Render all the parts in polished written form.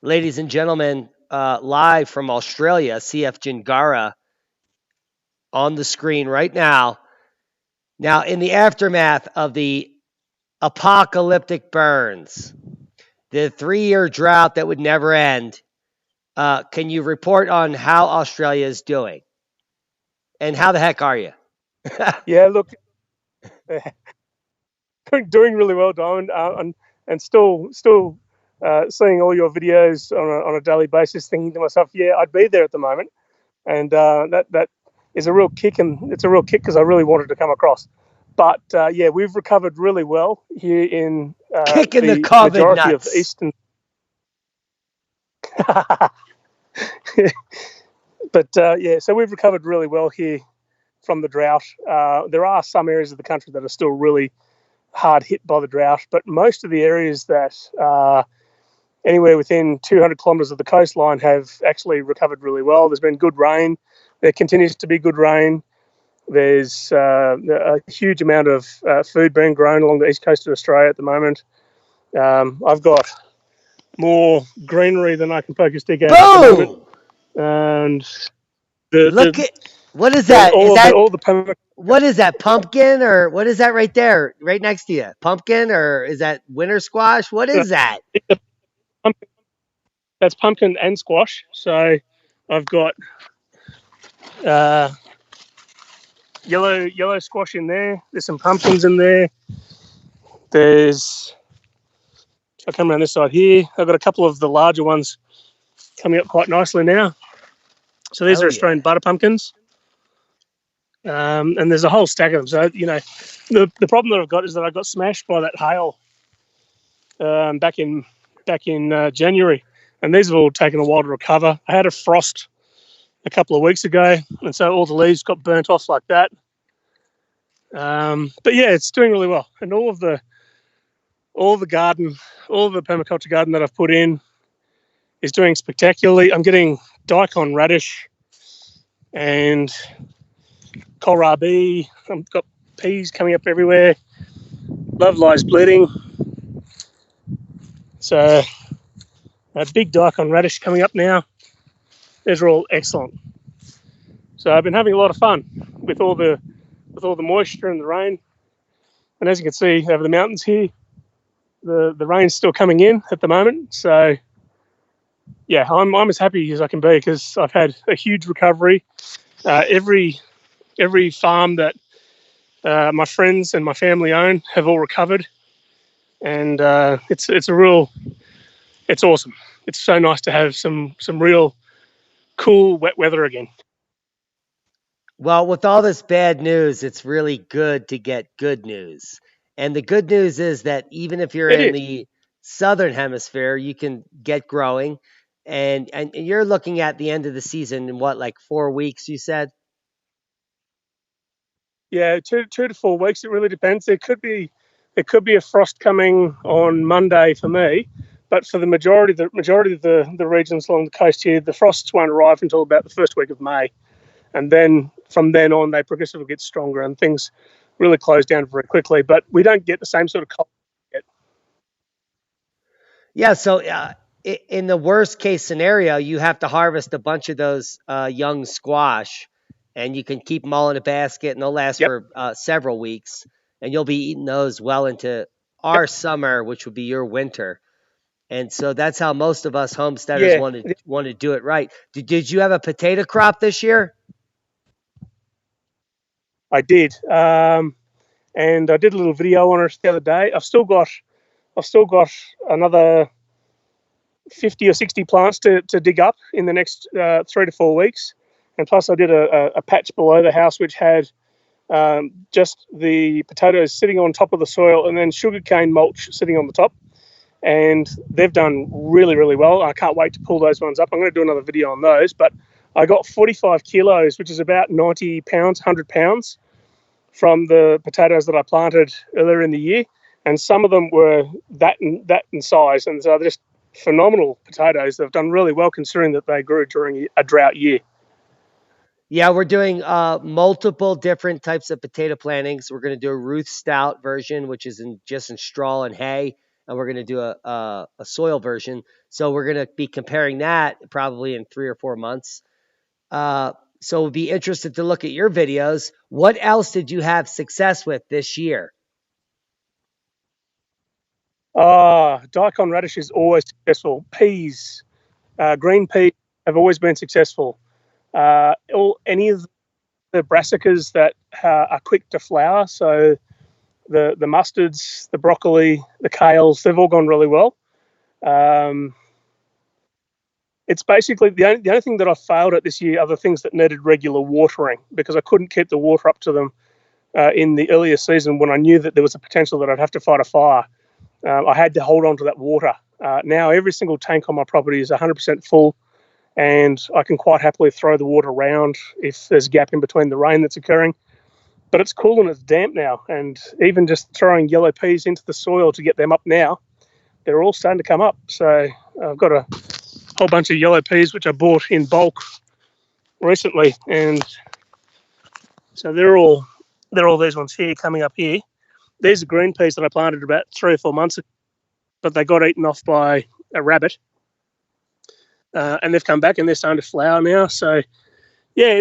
Ladies and gentlemen, live from Australia, CF Jingara on the screen right now. Now, in the aftermath of the apocalyptic burns, the 3-year drought that would never end, can you report on how Australia is doing? And how the heck are you? Yeah, look, doing really well, Diamond, and still seeing all your videos on a daily basis, thinking to myself, yeah, I'd be there at the moment, and that is a real kick, and it's a real kick because I really wanted to come across. But yeah, we've recovered really well here in Kicking the the COVID majority of nuts. eastern. But yeah, so we've recovered really well here from the drought. There are some areas of the country that are still really hard hit by the drought, but most of the areas that are anywhere within 200 kilometres of the coastline have actually recovered really well. There's been good rain. There continues to be good rain. There's a huge amount of food being grown along the east coast of Australia at the moment. I've got more greenery than I can poke a stick at the moment, Boom! and the, Look the, at what is the that? Is all the that all the perma- what is that? Pumpkin or what is that right there, right next to you? Pumpkin or is that winter squash? What is that? that's pumpkin and squash. So I've got uh, yellow squash in there. There's some pumpkins in there. There's I come around this side here. I've got a couple of the larger ones coming up quite nicely now. So these Oh are yeah. Australian butter pumpkins, and there's a whole stack of them. So the problem that I've got is that I got smashed by that hail back in January, and these have all taken a while to recover. I had a frost a couple of weeks ago, and so all the leaves got burnt off like that. But yeah, it's doing really well, and all the garden, all the permaculture garden that I've put in is doing spectacularly. I'm getting daikon radish and kohlrabi. I've got peas coming up everywhere. Love lies bleeding. So a big daikon radish coming up now. These are all excellent. So I've been having a lot of fun with all the moisture and the rain. And as you can see over the mountains here, the rain's still coming in at the moment. So yeah, I'm as happy as I can be because I've had a huge recovery. Every farm that my friends and my family own have all recovered, and it's awesome. It's so nice to have some real cool wet weather again. Well, with all this bad news, it's really good to get good news. And the good news is that even if you're It in is. the southern hemisphere, you can get growing. And you're looking at the end of the season in what, like 4 weeks, you said? Yeah, 2 to 4 weeks. It really depends. There could be a frost coming on Monday for me, but for the majority of the regions along the coast here, the frosts won't arrive until about the first week of May, and then from then on they progressively get stronger and things really close down very quickly. But we don't get the same sort of cold yet. Yeah. So, in the worst case scenario, you have to harvest a bunch of those young squash, and you can keep them all in a basket, and they'll last Yep, for several weeks, and you'll be eating those well into yep, our summer, which would be your winter. And so that's how most of us homesteaders yeah, want to do it right. Did you have a potato crop this year? I did, and I did a little video on it the other day. I've still got another 50 or 60 plants to dig up in the next 3 to 4 weeks. And plus, I did a patch below the house which had just the potatoes sitting on top of the soil and then sugarcane mulch sitting on the top. And they've done really, really well. I can't wait to pull those ones up. I'm going to do another video on those. But I got 45 kilos, which is about 90 pounds, 100 pounds from the potatoes that I planted earlier in the year. And some of them were that in size. And so they're just phenomenal potatoes. They've done really well considering that they grew during a drought year. Yeah, we're doing multiple different types of potato plantings. We're going to do a Ruth Stout version, which is just in straw and hay, and we're going to do a soil version. So we're going to be comparing that probably in 3 or 4 months. So we'll be interested to look at your videos. What else did you have success with this year? Daikon radish is always successful. Peas, green peas have always been successful. Any of the brassicas that are quick to flower, so the mustards, the broccoli, the kales, they've all gone really well. It's basically the only thing that I failed at this year are the things that needed regular watering, because I couldn't keep the water up to them in the earlier season when I knew that there was a potential that I'd have to fight a fire. I had to hold on to that water. Now every single tank on my property is 100% full, and I can quite happily throw the water around if there's a gap in between the rain that's occurring. But it's cool and it's damp now, and even just throwing yellow peas into the soil to get them up now, they're all starting to come up. So I've got a whole bunch of yellow peas which I bought in bulk recently, and so they're all these ones here coming up here. These are green peas that I planted about 3 or 4 months ago, but they got eaten off by a rabbit, and they've come back and they're starting to flower now. So yeah,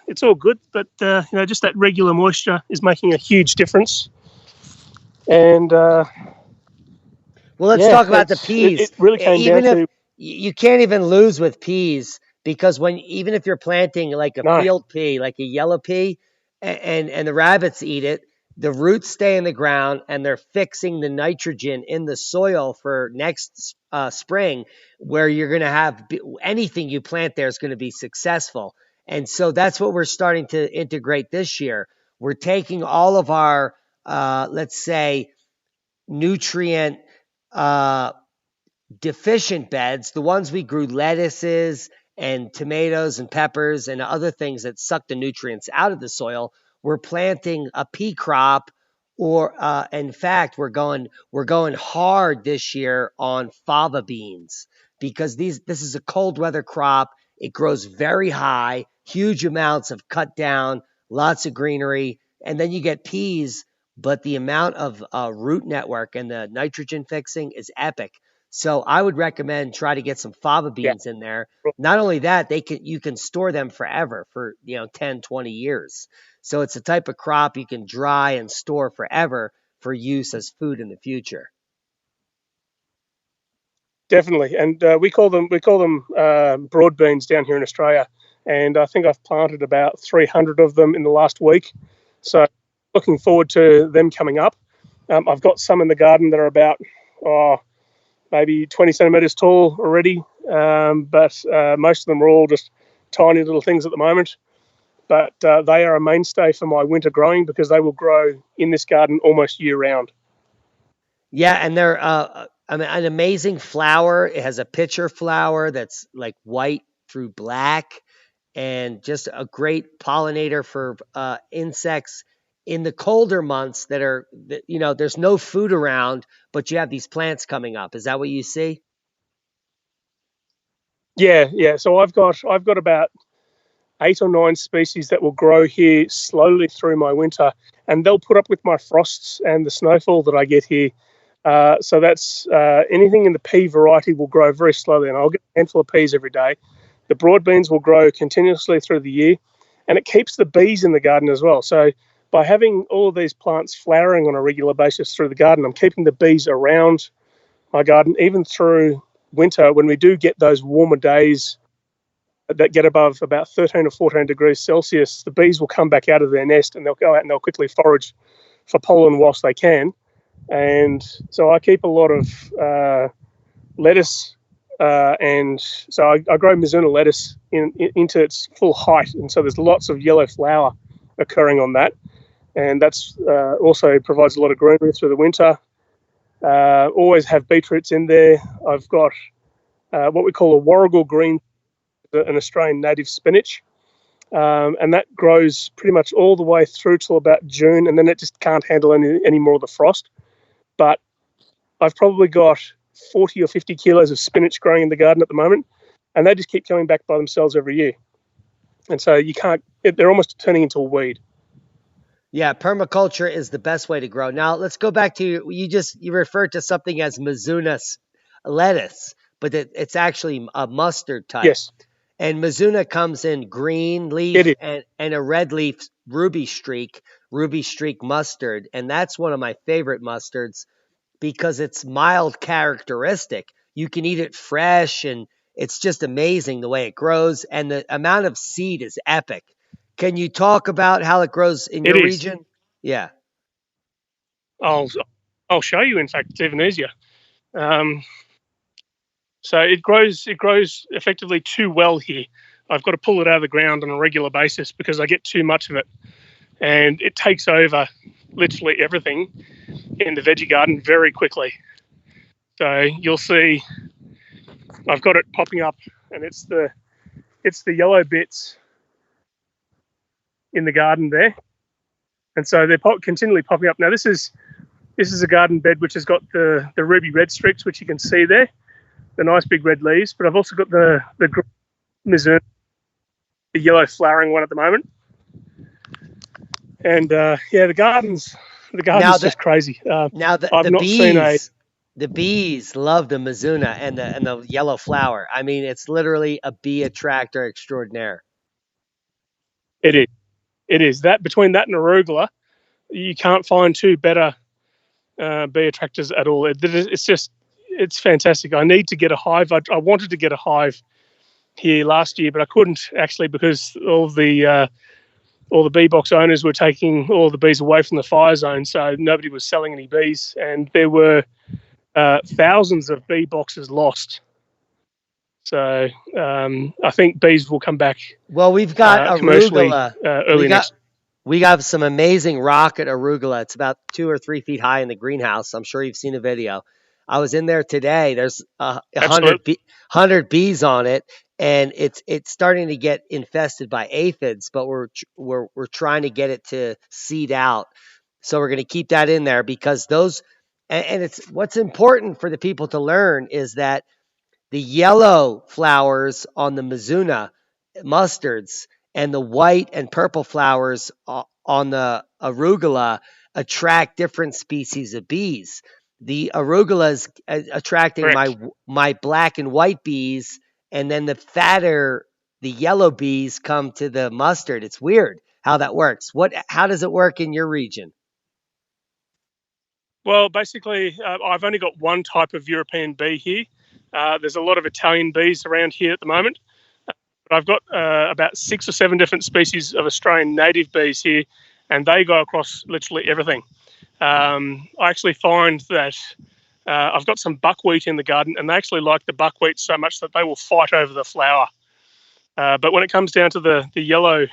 it's all good, but just that regular moisture is making a huge difference. And Well, let's talk about the peas. It really came Even down if to you can't even lose with peas, because even if you're planting like a no, field pea, like a yellow pea, and the rabbits eat it, the roots stay in the ground and they're fixing the nitrogen in the soil for next spring, where you're going to have anything you plant there is going to be successful. And so that's what we're starting to integrate this year. We're taking all of our, let's say, nutrient uh, deficient beds, the ones we grew lettuces and tomatoes and peppers and other things that suck the nutrients out of the soil, we're planting a pea crop, or in fact we're going hard this year on fava beans, because this is a cold weather crop. It grows very high, huge amounts of cut down, lots of greenery, and then you get peas, but the amount of root network and the nitrogen fixing is epic. So I would recommend try to get some fava yeah, beans in there. Not only that, you can store them forever for 10, 20 years. So it's a type of crop you can dry and store forever for use as food in the future. definitely. And we call them broad beans down here in Australia. And I think I've planted about 300 of them in the last week. So looking forward to them coming up. I've got some in the garden that are about maybe 20 centimeters tall already, but most of them are all just tiny little things at the moment. But they are a mainstay for my winter growing, because they will grow in this garden almost year round. Yeah, and they're an amazing flower. It has a pitcher flower that's like white through black, and just a great pollinator for insects in the colder months there's no food around, but you have these plants coming up. Is that what you see? Yeah, yeah. So I've got about 8 or 9 species that will grow here slowly through my winter, and they'll put up with my frosts and the snowfall that I get here. So that's anything in the pea variety will grow very slowly, and I'll get a handful of peas every day. The broad beans will grow continuously through the year, and it keeps the bees in the garden as well. So by having all of these plants flowering on a regular basis through the garden, I'm keeping the bees around my garden even through winter, when we do get those warmer days that get above about 13 or 14 degrees Celsius. The bees will come back out of their nest and they'll go out and they'll quickly forage for pollen whilst they can. And so I keep a lot of lettuce, and so I grow Mizuna lettuce into its full height, and so there's lots of yellow flower occurring on that, and that's also provides a lot of greenery through the winter. Always have beetroots in there. I've got what we call a warrigal green, an Australian native spinach, and that grows pretty much all the way through till about June, and then it just can't handle any more of the frost. But I've probably got 40 or 50 kilos of spinach growing in the garden at the moment, and they just keep coming back by themselves every year. And so you can't, they're almost turning into a weed. Yeah, permaculture is the best way to grow. Now let's go back to you referred to something as Mizuna lettuce, but it's actually a mustard type. Yes, And Mizuna comes in green it leaf is. and a red leaf ruby streak mustard, and that's one of my favorite mustards because it's mild characteristic. You can eat it fresh and it's just amazing the way it grows and the amount of seed is epic. Can you talk about how it grows in It your is. region? Yeah. I'll I'll show you. In fact, it's even easier. Um, so it grows. It grows effectively too well here. I've got to pull it out of the ground on a regular basis because I get too much of it, and it takes over literally everything in the veggie garden very quickly. So you'll see I've got it popping up, and it's the yellow bits in the garden there, and so they're continually popping up. Now this is a garden bed which has got the ruby red streaks, which you can see there, the nice big red leaves. But I've also got the Mizuna, the yellow flowering one at the moment, and yeah, the Now garden's the just crazy. now I've not seen a. the bees love the Mizuna and the yellow flower. I mean, it's literally a bee attractor extraordinaire. It is. It is that between that and arugula, you can't find two better bee attractors at all. It's just it's fantastic. I need to get a hive. I wanted to get a hive here last year, but I couldn't actually because all the bee box owners were taking all the bees away from the fire zone, so nobody was selling any bees, and there were thousands of bee boxes lost. So I think bees will come back Well, we've got commercially arugula. We early got next. we got some amazing rocket arugula. It's about 2 or 3 feet high in the greenhouse. I'm sure you've seen a video. I was in there today. There's Absolutely, hundred bees on it, and it's starting to get infested by aphids. But we're trying to get it to seed out. So we're going to keep that in there because those and it's what's important for the people to learn is that the yellow flowers on the Mizuna mustards and the white and purple flowers on the arugula attract different species of bees. The arugula is attracting correct. my black and white bees, and then the yellow bees come to the mustard. It's weird how that works. How does it work in your region? Well, basically, I've only got one type of European bee here. There's a lot of Italian bees around here at the moment. But I've got about 6 or 7 different species of Australian native bees here, and they go across literally everything. I actually find that I've got some buckwheat in the garden, and they actually like the buckwheat so much that they will fight over the flower. But when it comes down to the yellow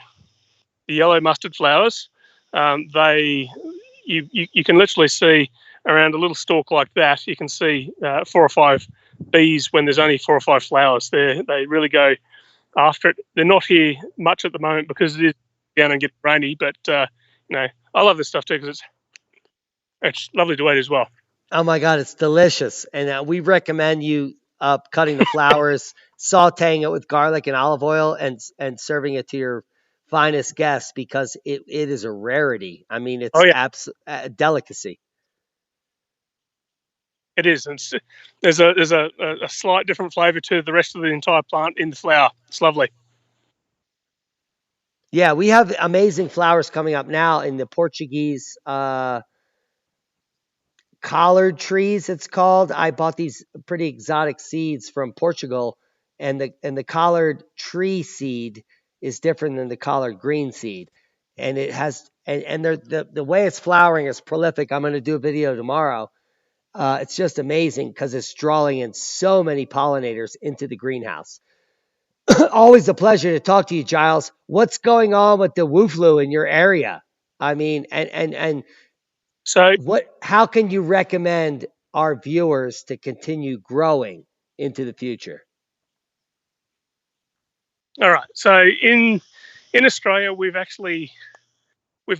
mustard flowers, they you can literally see around a little stalk like that. You can see 4 or 5 bees when there's only 4 or 5 flowers. They really go after it. They're not here much at the moment because it is down and getting rainy. But I love this stuff too because it's lovely to eat as well. Oh my God, it's delicious. And we recommend you cutting the flowers, sauteing it with garlic and olive oil, and serving it to your finest guests because it is a rarity. I mean, Oh it's yeah, a delicacy. it is. And there's a slight different flavour to the rest of the entire plant in the flower. It's lovely. Yeah, we have amazing flowers coming up now in the Portuguese collard trees. It's called. I bought these pretty exotic seeds from Portugal, and the collard tree seed is different than the collard green seed, and it has and the way it's flowering is prolific. I'm going to do a video tomorrow. It's just amazing because it's drawing in so many pollinators into the greenhouse. Always a pleasure to talk to you, Giles. What's going on with the wooflu in your area? I mean, and So how can you recommend our viewers to continue growing into the future? all right. So in Australia, we've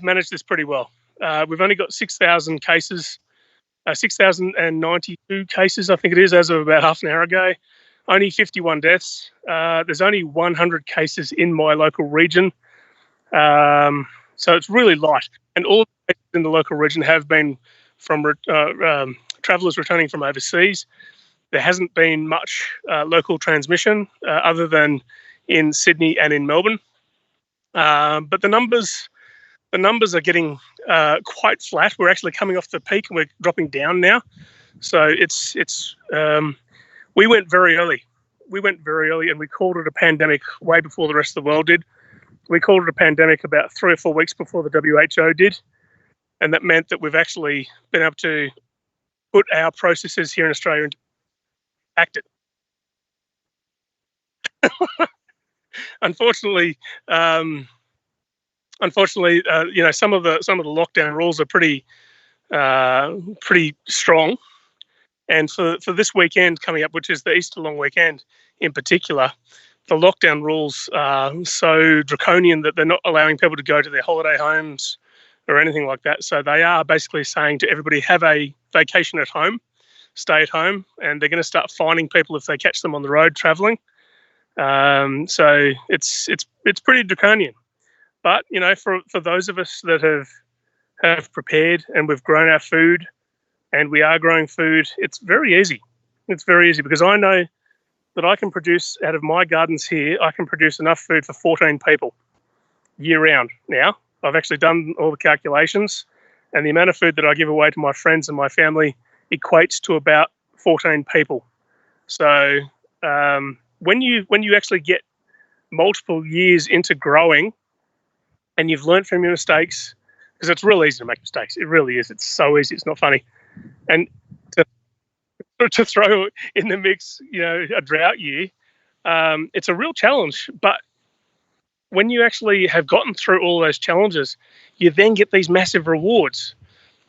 managed this pretty well. We've only got 6,000 cases, 6,092 cases, I think it is, as of about half an hour ago. Only 51 deaths. There's only 100 cases in my local region. So it's really light. And all in the local region have been from travellers returning from overseas. There hasn't been much local transmission other than in Sydney and in Melbourne. But the numbers are getting quite flat. We're actually coming off the peak and we're dropping down now. So it's we went very early. We went very early and we called it a pandemic way before the rest of the world did. We called it a pandemic about 3 or 4 weeks before the WHO did. And that meant that we've actually been able to put our processes here in Australia into act it. Unfortunately, some of the lockdown rules are pretty strong. And for this weekend coming up, which is the Easter long weekend in particular, the lockdown rules are so draconian that they're not allowing people to go to their holiday homes or anything like that. So they are basically saying to everybody, have a vacation at home, stay at home, and they're going to start fining people if they catch them on the road travelling. So it's pretty draconian. But, for those of us that have prepared and we've grown our food and we are growing food, it's very easy. It's very easy because I know that I can produce out of my gardens here, I can produce enough food for 14 people year round now. I've actually done all the calculations, and the amount of food that I give away to my friends and my family equates to about 14 people. So when you actually get multiple years into growing and you've learned from your mistakes, because it's real easy to make mistakes. It really is. It's so easy. It's not funny. And to throw in the mix, a drought year, it's a real challenge. But when you actually have gotten through all those challenges, you then get these massive rewards.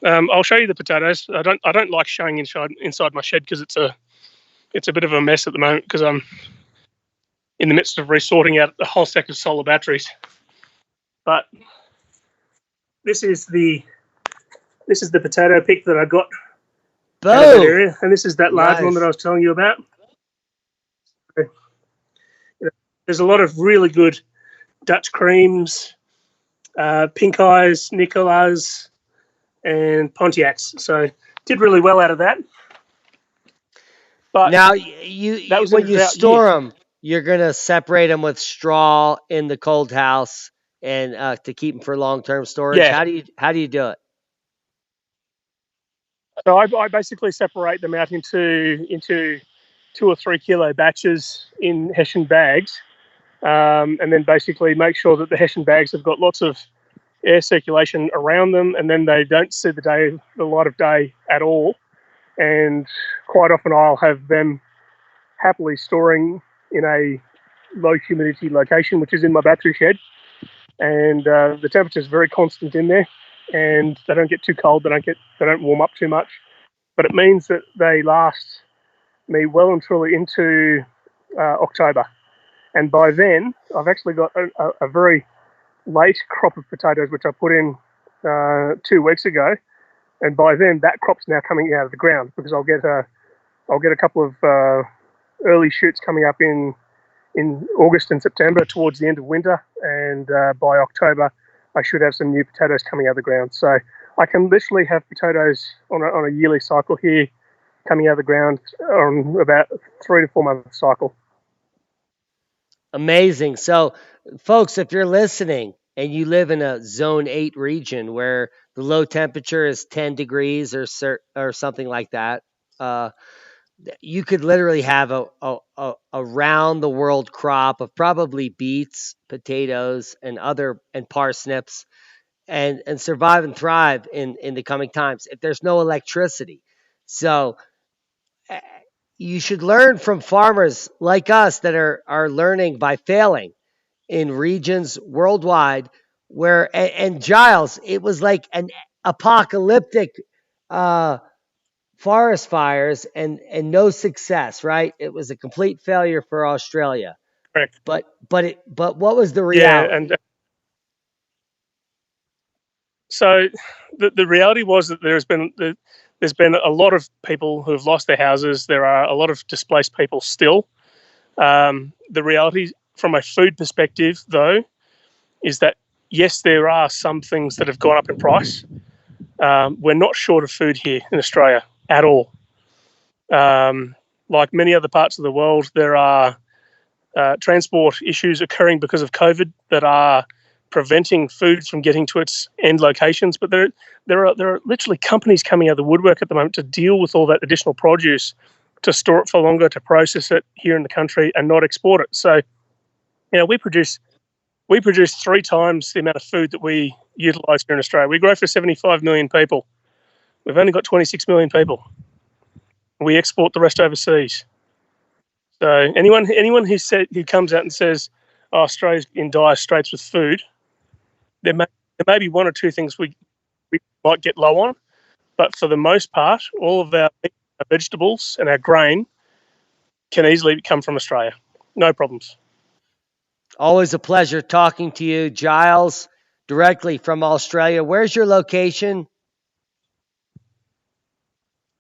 I'll show you the potatoes. I don't like showing inside my shed because it's a bit of a mess at the moment because I'm in the midst of resorting out a whole stack of solar batteries. But this is the potato pick that I got out of that area, and this is that large one that I was telling you about. There's a lot of really good Dutch creams, pink eyes, Nicolas, and Pontiacs. So did really well out of that. But now when you store them, you're gonna separate them with straw in the cold house and to keep them for long-term storage. Yeah. How do you do it? So I basically separate them out into 2 or 3 kilo batches in Hessian bags, and then basically make sure that the Hessian bags have got lots of air circulation around them, and then they don't see the light of day at all. And quite often I'll have them happily storing in a low humidity location, which is in my battery shed. And the temperature is very constant in there, and they don't get too cold. They don't warm up too much, but it means that they last me well and truly into October. And by then, I've actually got a very late crop of potatoes, which I put in 2 weeks ago. And by then, that crop's now coming out of the ground because I'll get a couple of early shoots coming up in August and September towards the end of winter, and by October I should have some new potatoes coming out of the ground. So I can literally have potatoes on a yearly cycle here coming out of the ground on about 3 to 4 month cycle. Amazing. So folks, if you're listening and you live in a zone 8 region where the low temperature is 10 degrees or something like that, you could literally have a round the world crop of probably beets, potatoes, and parsnips, and survive and thrive in the coming times if there's no electricity. So you should learn from farmers like us that are learning by failing in regions worldwide where, and Giles, it was like an apocalyptic forest fires and no success, right? It was a complete failure for Australia. Correct. But what was the reality? Yeah, and so the reality was that there's been a lot of people who have lost their houses. There are a lot of displaced people still. The reality from a food perspective, though, is that yes, there are some things that have gone up in price. We're not short of food here in Australia at all. Like many other parts of the world, there are transport issues occurring because of COVID that are preventing food from getting to its end locations. But there are literally companies coming out of the woodwork at the moment to deal with all that additional produce, to store it for longer, to process it here in the country and not export it. So, we produce 3 times the amount of food that we utilise here in Australia. We grow for 75 million people. We've only got 26 million people. We export the rest overseas. So anyone who comes out and says, "Oh, Australia's in dire straits with food," there may be one or two things we might get low on, but for the most part, all of our vegetables and our grain can easily come from Australia. No problems. Always a pleasure talking to you, Giles, directly from Australia. Where's your location?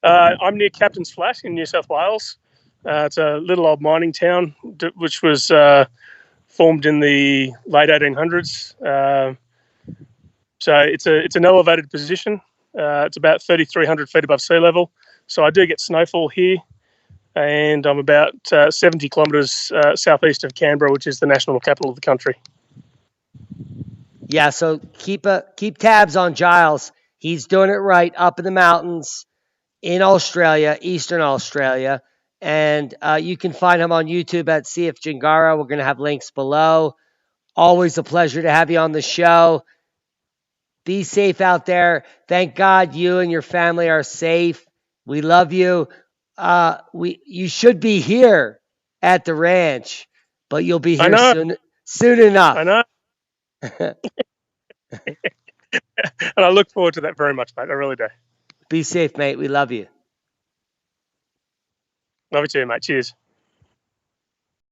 I'm near Captain's Flat in New South Wales. It's a little old mining town which was formed in the late 1800s. So it's an elevated position. It's about 3,300 feet above sea level. So I do get snowfall here, and I'm about 70 kilometres southeast of Canberra, which is the national capital of the country. Yeah, so keep tabs on Giles. He's doing it right up in the mountains in Australia, Eastern Australia. And you can find him on YouTube at CF Jingara. We're going to have links below. Always a pleasure to have you on the show. Be safe out there. Thank God you and your family are safe. We love you. You should be here at the ranch, but you'll be here soon enough. I know. And I look forward to that very much, mate. I really do. Be safe, mate. We love you. Love you too, mate. Cheers.